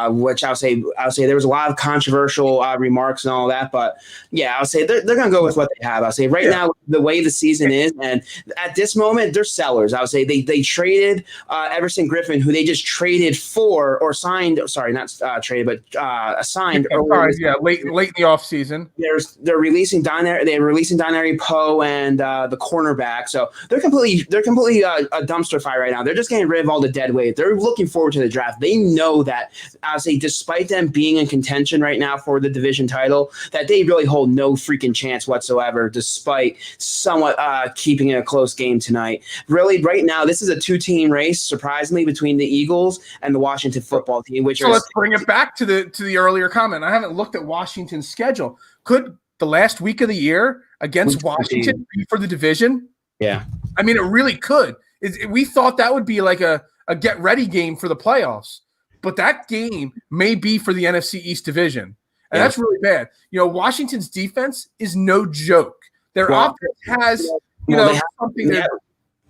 Which I would say there was a lot of controversial remarks and all that, but I would say they're going to go with what they have. I would say right now, the way the season is, and at this moment, they're sellers. I would say they traded Everson Griffin, who they just traded for or signed. Sorry, not traded, but signed. Late in the offseason. They're releasing Donary Poe and the cornerback. So they're completely a dumpster fire right now. They're just getting rid of all the dead weight. They're looking forward to the draft. They know that. I would say, despite them being in contention right now for the division title, that they really hold no freaking chance whatsoever, despite somewhat keeping it a close game tonight. Really, right now, this is a two-team race, surprisingly, between the Eagles and the Washington football team. So let's bring it back to the earlier comment. I haven't looked at Washington's schedule. Could the last week of the year against Washington be for the division? Yeah. I mean, it really could. We thought that would be like a get-ready game for the playoffs. But that game may be for the NFC East division. And that's really bad. Washington's defense is no joke. Their offense has, something.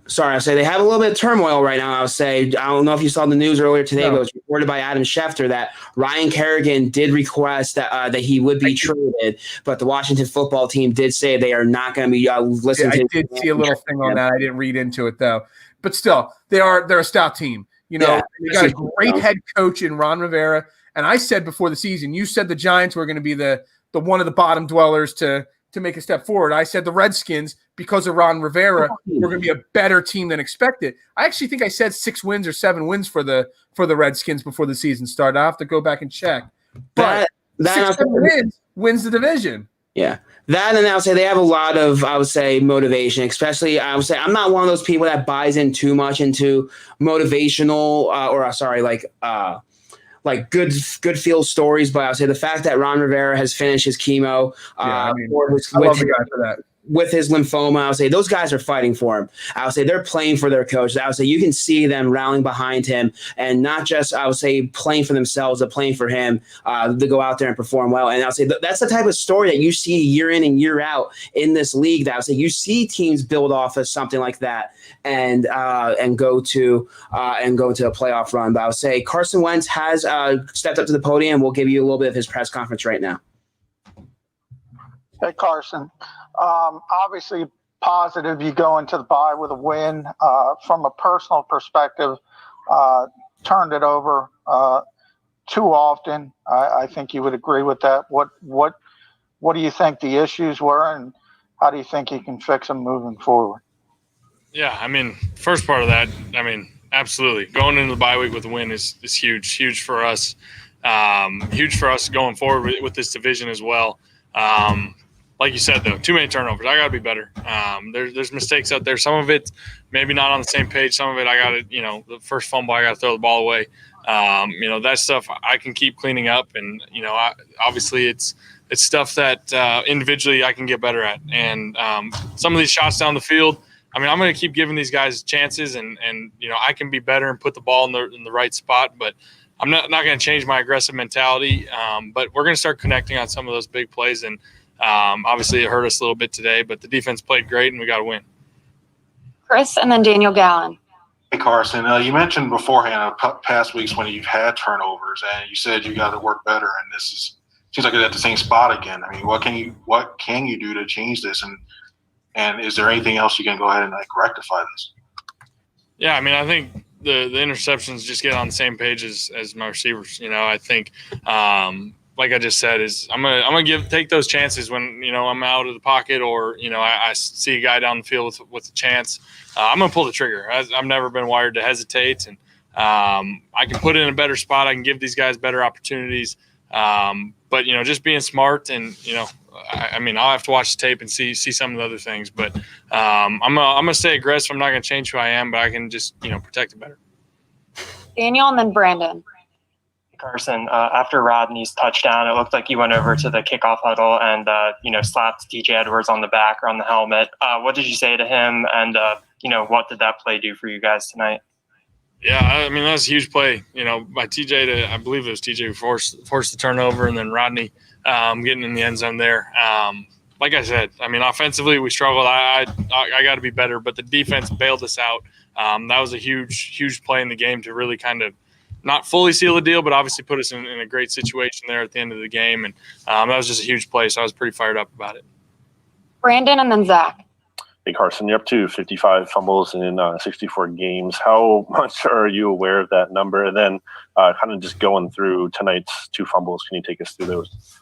Sorry, I say they have a little bit of turmoil right now. I would say, I don't know if you saw the news earlier today, but it was reported by Adam Schefter that Ryan Kerrigan did request that he would be traded, but the Washington football team did say they are not going to be listening. I did see a little thing on that. I didn't read into it though, but still, they're a stout team. They got a great head coach in Ron Rivera. And I said before the season, you said the Giants were going to be the one of the bottom dwellers to make a step forward. I said the Redskins, because of Ron Rivera, were going to be a better team than expected. I actually think I said 6 wins or 7 wins for the Redskins before the season started. I'll have to go back and check. But 6-7 wins the division. Yeah. That, and I would say they have a lot of, motivation, especially, I'm not one of those people that buys in too much into motivational good feel stories, but I would say the fact that Ron Rivera has finished his chemo. I love the guy for that. with his lymphoma, I would say those guys are fighting for him. I would say they're playing for their coach. I would say you can see them rallying behind him and not just, I would say, playing for themselves, but playing for him to go out there and perform well. And I would say that's the type of story that you see year in and year out in this league. That I would say you see teams build off of something like that and go to a playoff run. But I would say Carson Wentz has stepped up to the podium. We'll give you a little bit of his press conference right now. Hey, Carson. Obviously positive you go into the bye with a win. From a personal perspective, turned it over too often. I think you would agree with that. What do you think the issues were, and how do you think you can fix them moving forward? Yeah, I mean, first part of that, I mean, absolutely. Going into the bye week with a win is huge for us. Huge for us going forward with this division as well. Like you said, though, too many turnovers. I got to be better. There's mistakes out there. Some of it maybe not on the same page. Some of it I got to, the first fumble, I got to throw the ball away. That stuff I can keep cleaning up. And, obviously it's stuff that individually I can get better at. And some of these shots down the field, I mean, I'm going to keep giving these guys chances and I can be better and put the ball in the right spot. But I'm not going to change my aggressive mentality. But we're going to start connecting on some of those big plays. And obviously it hurt us a little bit today, but the defense played great and we got to win. Chris and then Daniel Gallen. Hey, Carson, you mentioned beforehand past weeks when you've had turnovers and you said you got to work better, and this seems like it's at the same spot again. I mean, what can you do to change this, and is there anything else you can go ahead and rectify this? Yeah, I mean, I think the interceptions just get on the same page as my receivers. I think like I just said, is I'm gonna take those chances when I'm out of the pocket or I see a guy down the field with a chance. I'm gonna pull the trigger. I've never been wired to hesitate, and I can put it in a better spot. I can give these guys better opportunities. But just being smart and I mean I'll have to watch the tape and see some of the other things. But I'm gonna stay aggressive. I'm not gonna change who I am, but I can just protect it better. Daniel and then Brandon. Carson, after Rodney's touchdown, it looked like you went over to the kickoff huddle and, slapped DJ Edwards on the back or on the helmet. What did you say to him? And, what did that play do for you guys tonight? Yeah, I mean, that was a huge play, by TJ I believe it was TJ who forced the turnover, and then Rodney getting in the end zone there. Like I said, I mean, offensively we struggled. I got to be better, but the defense bailed us out. That was a huge play in the game to really kind of not fully seal the deal, but obviously put us in a great situation there at the end of the game. And that was just a huge play, so I was pretty fired up about it. Brandon and then Zach. Hey, Carson, you're up to 55 fumbles in 64 games. How much are you aware of that number? And then kind of just going through tonight's 2 fumbles, can you take us through those?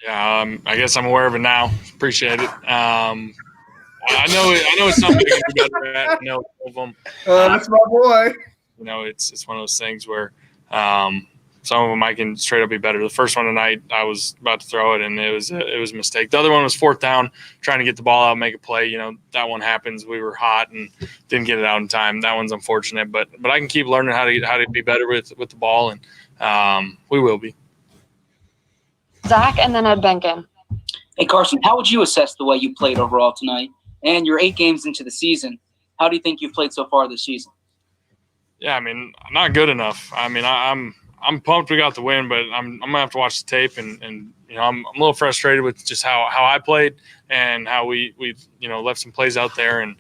Yeah, I guess I'm aware of it now. Appreciate it. I know it's something to be better at. I know of them. That's my boy. It's one of those things where some of them I can straight up be better. The first one tonight, I was about to throw it, and it was a mistake. The other one was 4th down, trying to get the ball out, make a play. That one happens. We were hot and didn't get it out in time. That one's unfortunate, but I can keep learning how to be better with the ball, and we will be. Zach and then Ed Benkin. Hey, Carson, how would you assess the way you played overall tonight? And you're 8 games into the season. How do you think you've played so far this season? Yeah, I mean, not good enough. I mean, I'm pumped we got the win, but I'm gonna have to watch the tape and I'm a little frustrated with just how I played and how we left some plays out there and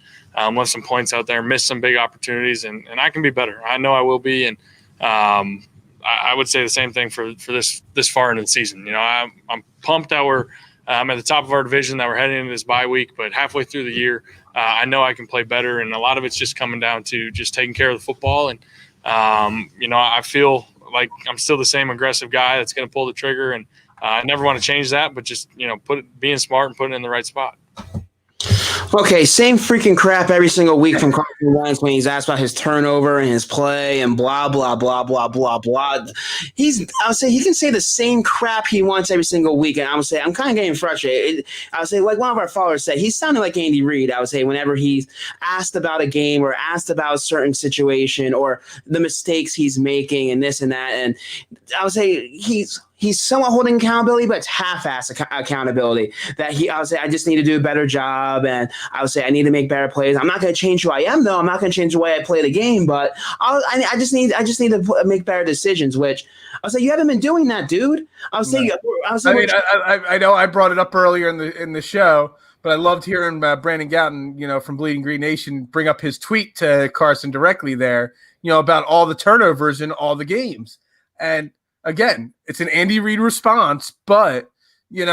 left some points out there, missed some big opportunities, and I can be better. I know I will be, and I would say the same thing for this far into the season. I'm pumped that we're at the top of our division, that we're heading into this bye week, but halfway through the year, I know I can play better, and a lot of it's just coming down to just taking care of the football. And, I feel like I'm still the same aggressive guy that's going to pull the trigger, and I never want to change that, but just, being smart and putting it in the right spot. Okay, same freaking crap every single week from Carson Wentz when he's asked about his turnover and his play and blah, blah, blah, blah, blah, blah. I would say he can say the same crap he wants every single week, and I would say I'm kind of getting frustrated. I would say, like one of our followers said, he's sounding like Andy Reid, I would say, whenever he's asked about a game or asked about a certain situation or the mistakes he's making and this and that. And I would say he's he's somewhat holding accountability, but it's half-ass accountability. That I would say I just need to do a better job, and I would say I need to make better plays. I'm not going to change who I am, though. I'm not going to change the way I play the game, but I just need to make better decisions. Which I would say you haven't been doing that, dude. I know I brought it up earlier in the show, but I loved hearing Brandon Gouton, from Bleeding Green Nation, bring up his tweet to Carson directly there, about all the turnovers in all the games. And again, it's an Andy Reid response, but you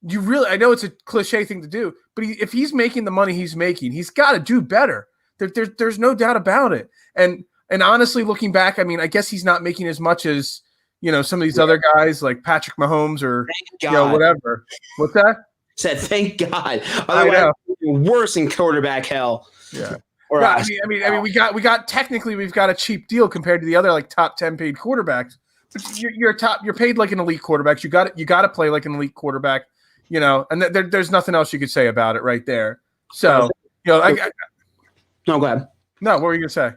really, I know it's a cliche thing to do, but if he's making the money he's making, he's got to do better. There's no doubt about it. And honestly, looking back, I mean, I guess he's not making as much as some of these other guys like Patrick Mahomes or whatever. What's that? Said thank God. Otherwise, worse in quarterback hell. Yeah. I mean, we've got a cheap deal compared to the other like top 10 paid quarterbacks. But you're paid like an elite quarterback. You got to play like an elite quarterback, and there's nothing else you could say about it right there. So, no, go ahead. No, what were you gonna say?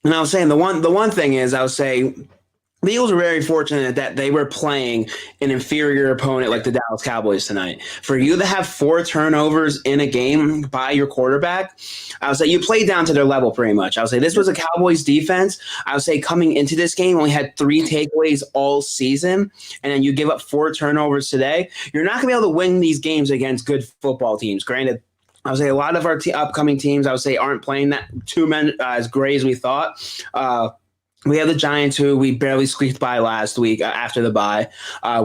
And I was saying the one thing is I would say the Eagles are very fortunate that they were playing an inferior opponent like the Dallas Cowboys tonight. For you to have 4 turnovers in a game by your quarterback, I would say you played down to their level pretty much. I would say this was a Cowboys defense. I would say coming into this game only had 3 takeaways all season, and then you give up 4 turnovers today. You're not going to be able to win these games against good football teams. Granted, I would say a lot of our upcoming teams, I would say, aren't playing that as great as we thought. We have the Giants, who we barely squeaked by last week after the bye.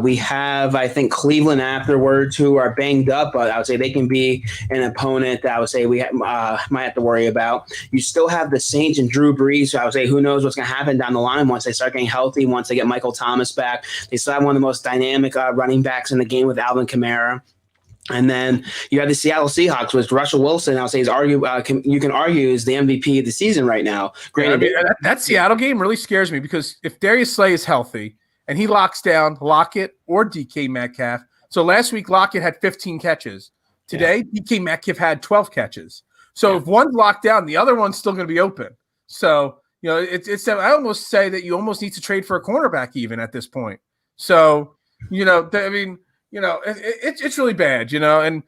We have, I think, Cleveland afterwards, who are banged up, but I would say they can be an opponent that I would say we might have to worry about. You still have the Saints and Drew Brees, so I would say who knows what's going to happen down the line once they start getting healthy, once they get Michael Thomas back. They still have one of the most dynamic running backs in the game with Alvin Kamara. And then you have the Seattle Seahawks with Russell Wilson. I'll say you can argue is the MVP of the season right now. Granted, that Seattle game really scares me because if Darius Slay is healthy and he locks down Lockett or DK Metcalf, so last week Lockett had 15 catches. Today DK Metcalf had 12 catches. So if one's locked down, the other one's still going to be open. So it's I almost say that you almost need to trade for a cornerback even at this point. So it's really bad, and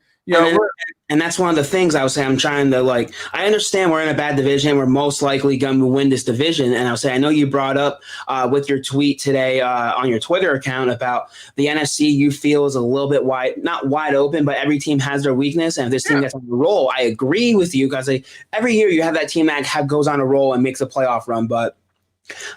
that's one of the things I would say I'm trying to I understand we're in a bad division. We're most likely going to win this division. And I'll say, I know you brought up with your tweet today on your Twitter account about the NFC you feel is a little bit not wide open, but every team has their weakness. And if this team gets on a roll, I agree with you because every year you have that team that goes on a roll and makes a playoff run. But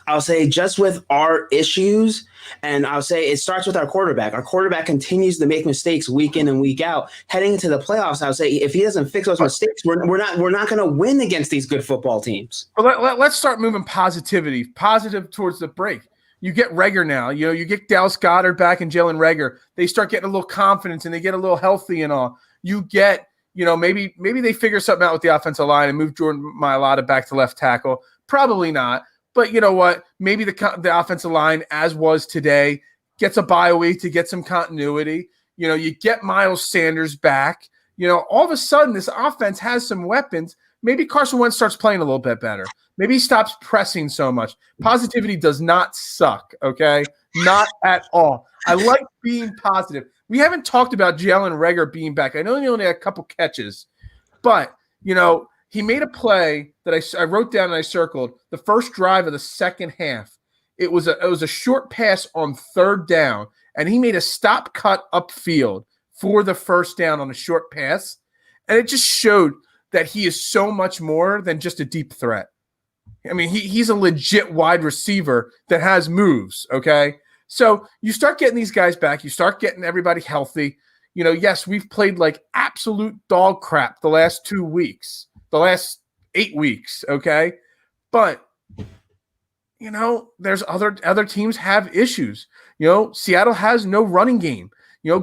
I'll say just with our issues, and I'll say it starts with our quarterback. Our quarterback continues to make mistakes week in and week out. Heading into the playoffs, I'll say if he doesn't fix those mistakes, we're not going to win against these good football teams. Well, let's start moving positive towards the break. You get Reagor now. You get Dallas Goedert back and Jalen Reagor. They start getting a little confidence and they get a little healthy and all. You get, maybe they figure something out with the offensive line and move Jordan Mailata back to left tackle. Probably not. But you know what? Maybe the offensive line, as was today, gets a bye week to get some continuity. You get Miles Sanders back. All of a sudden, this offense has some weapons. Maybe Carson Wentz starts playing a little bit better. Maybe he stops pressing so much. Positivity does not suck, okay? Not at all. I like being positive. We haven't talked about Jalen Reagor being back. I know he only had a couple catches, but, he made a play that I wrote down and I circled the first drive of the second half. It was a short pass on 3rd down, and he made a stop cut upfield for the first down on a short pass. And it just showed that he is so much more than just a deep threat. I mean, he's a legit wide receiver that has moves, okay? So you start getting these guys back. You start getting everybody healthy. Yes, we've played like absolute dog crap the last 2 weeks. The last 8 weeks, okay? But, there's other teams have issues. Seattle has no running game.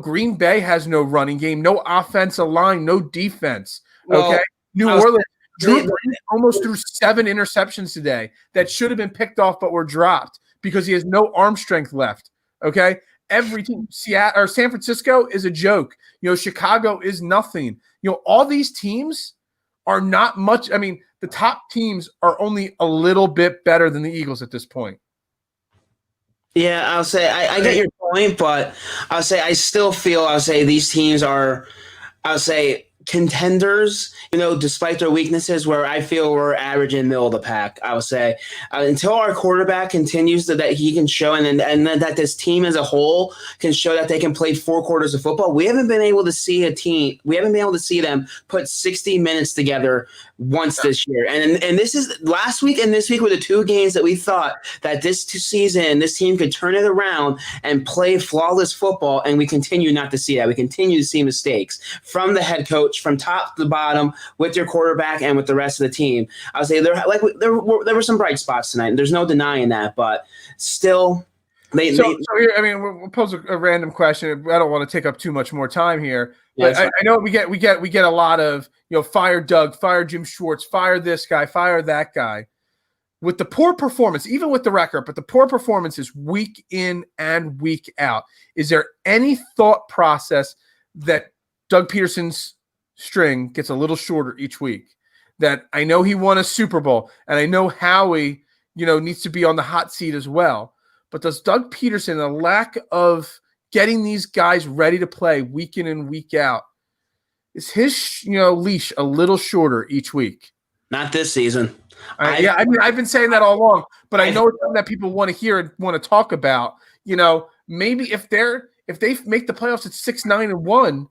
Green Bay has no running game, no offensive line, no defense, okay? New Orleans, Drew Brees almost threw 7 interceptions today that should have been picked off but were dropped because he has no arm strength left, okay? Every team, Seattle or San Francisco is a joke. Chicago is nothing. All these teams are not much. I mean, the top teams are only a little bit better than the Eagles at this point. Yeah, I'll say I get your point, but I'll say I still feel I'll say these teams are I'll say contenders, despite their weaknesses, where I feel we're average in the middle of the pack. I would say until our quarterback continues that he can show and that this team as a whole can show that they can play 4 quarters of football. We haven't been able to see them put 60 minutes together once this year. And this is last week and this week were the 2 games that we thought that this season, this team could turn it around and play flawless football. And we continue not to see that. We continue to see mistakes from the head coach, from top to bottom, with your quarterback and with the rest of the team. I would say there were some bright spots tonight, and there's no denying that. But still, we'll pose a random question. I don't want to take up too much more time here, but I know we get a lot of fire Doug, fire Jim Schwartz, fire this guy, fire that guy. With the poor performance, even with the record, but the poor performance is week in and week out. Is there any thought process that Doug Peterson's string gets a little shorter each week? That I know he won a Super Bowl, and I know Howie, needs to be on the hot seat as well. But does Doug Peterson, a lack of getting these guys ready to play week in and week out, is his leash a little shorter each week? Not this season. I've been saying that all along, but I know it's something that people want to hear and want to talk about. Maybe if they make the playoffs at 6-9-1.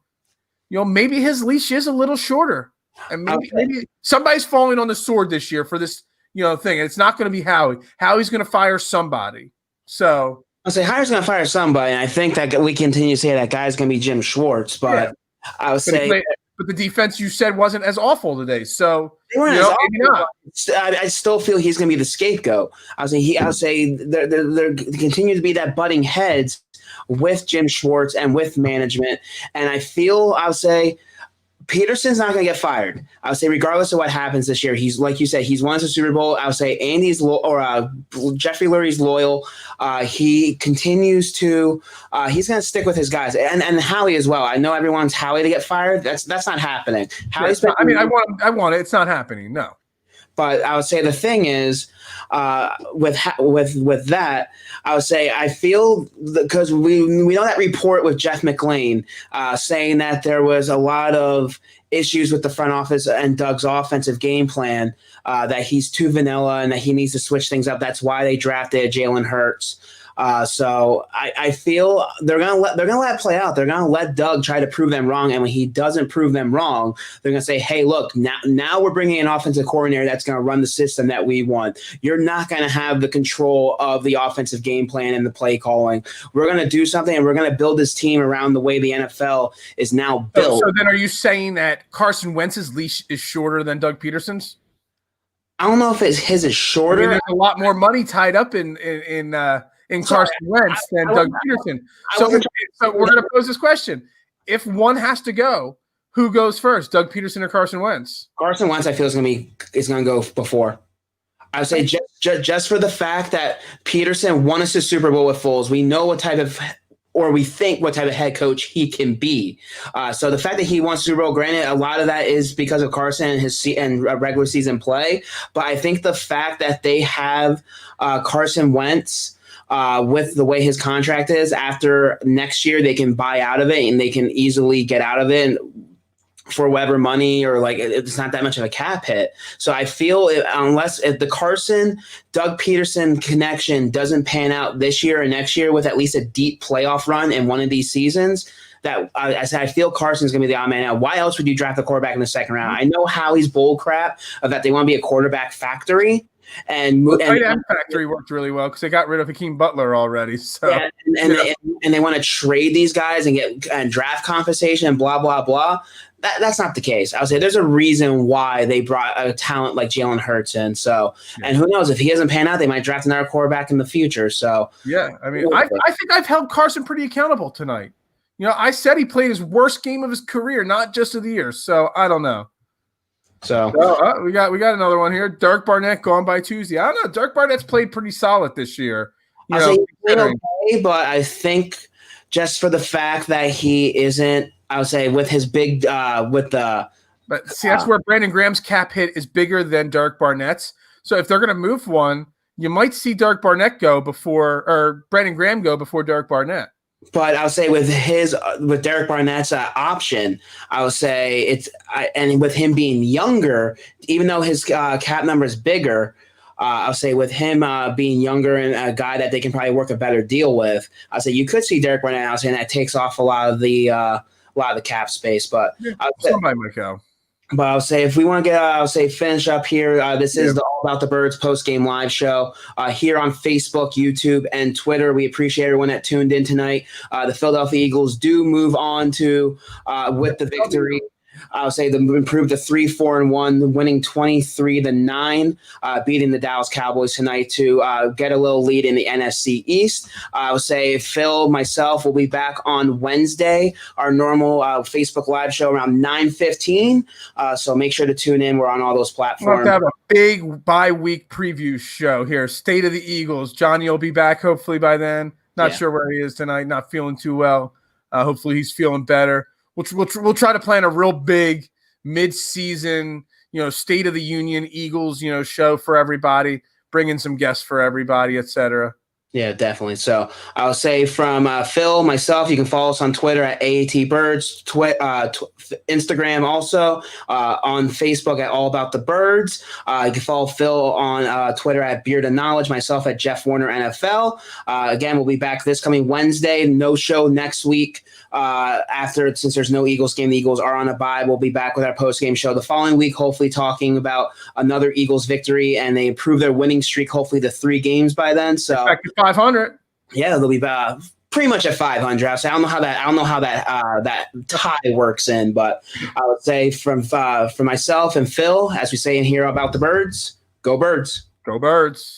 Maybe his leash is a little shorter, and maybe somebody's falling on the sword this year for this, thing. And it's not going to be Howie. Howie's going to fire somebody. So I'll say Howie's going to fire somebody, and I think that we continue to say that guy's going to be Jim Schwartz. But I would say, but the defense you said wasn't as awful today. So they weren't maybe not. I still feel he's going to be the scapegoat. I'll say there continue to be that butting heads with Jim Schwartz and with management. And I'll say Peterson's not going to get fired. I'll say regardless of what happens this year, he's like you said, he's won the Super Bowl. I'll say Jeffrey Lurie's loyal. He continues to he's going to stick with his guys and Howie as well. I know everyone's Howie to get fired. That's not happening. I want it. It's not happening. No. But I would say the thing is, with that, I would say I feel because we know that report with Jeff McLean saying that there was a lot of issues with the front office and Doug's offensive game plan, that he's too vanilla and that he needs to switch things up. That's why they drafted Jalen Hurts. So I feel they're gonna let it play out. They're gonna let Doug try to prove them wrong, and when he doesn't prove them wrong, they're gonna say, "Hey, look, now we're bringing an offensive coordinator that's gonna run the system that we want. You're not gonna have the control of the offensive game plan and the play calling. We're gonna do something, and we're gonna build this team around the way the NFL is now built." So then, are you saying that Carson Wentz's leash is shorter than Doug Peterson's? I don't know if his is shorter. There's a lot more money tied up in Carson Wentz than Doug Peterson. So we're going to pose this question. If one has to go, who goes first, Doug Peterson or Carson Wentz? Carson Wentz, I feel, is going to go before. I would say just for the fact that Peterson won us a Super Bowl with Foles, we know we think what type of head coach he can be. So the fact that he won Super Bowl, granted, a lot of that is because of Carson and his regular season play. But I think the fact that they have Carson Wentz, with the way his contract is, after next year they can buy out of it and they can easily get out of it for whatever money, or it's not that much of a cap hit. So I feel if the Carson Doug Peterson connection doesn't pan out this year or next year with at least a deep playoff run in one of these seasons, that I feel Carson's going to be the odd man out. Why else would you draft a quarterback in the second round? I know Howie's bull crap of that they want to be a quarterback factory. And factory worked really well because they got rid of Hakeem Butler already. So and they want to trade these guys and get draft compensation and blah blah blah. That's not the case. I would say there's a reason why they brought a talent like Jalen Hurts in. So, and who knows, if he doesn't pan out, they might draft another quarterback in the future. So yeah, I mean, I think I've held Carson pretty accountable tonight. I said he played his worst game of his career, not just of the year. So I don't know. So we got another one here. Dirk Barnett gone by Tuesday. I don't know. Dirk Barnett's played pretty solid this year. Okay, but I think just for the fact that he isn't, I would say with his big But see, that's where Brandon Graham's cap hit is bigger than Dirk Barnett's. So if they're going to move one, you might see Derek Barnett go before, or Brandon Graham go before Derek Barnett. But I would say with Derek Barnett's option, I would say and with him being younger, even though his cap number is bigger, I'll say with him being younger and a guy that they can probably work a better deal with, I'll say you could see Derek Barnett. I'll say that takes off a lot of the cap space. But somebody might go. But I'll say if we want to finish up here, this is the All About the Birds post-game live show here on Facebook, YouTube, and Twitter. We appreciate everyone that tuned in tonight. The Philadelphia Eagles do move on to with the victory. I'll say they improved to 3-4-1, winning 23-9, beating the Dallas Cowboys tonight to get a little lead in the NFC East. I would say Phil, myself, will be back on Wednesday, our normal Facebook Live show around 9:15. So make sure to tune in. We're on all those platforms. We'll have a big bye-week preview show here. State of the Eagles. Johnny will be back hopefully by then. Not sure where he is tonight. Not feeling too well. Hopefully he's feeling better. We'll try to plan a real big mid-season, State of the Union Eagles, show for everybody, bring in some guests for everybody, etc. Yeah, definitely. So I'll say from Phil, myself, you can follow us on Twitter at AATBirds, Instagram also, on Facebook at All About the Birds. You can follow Phil on Twitter at Beard of Knowledge, myself at Jeff Warner NFL. Again, we'll be back this coming Wednesday. No show next week. Since there's no Eagles game, the Eagles are on a bye. We'll be back with our post-game show the following week, hopefully talking about another Eagles victory, and they improve their winning streak, hopefully to 3 games by then. So back to 500. Yeah, they'll be pretty much at 500. I don't know how that tie works in, but I would say from myself and Phil, as we say in here about the Birds, go Birds. Go Birds.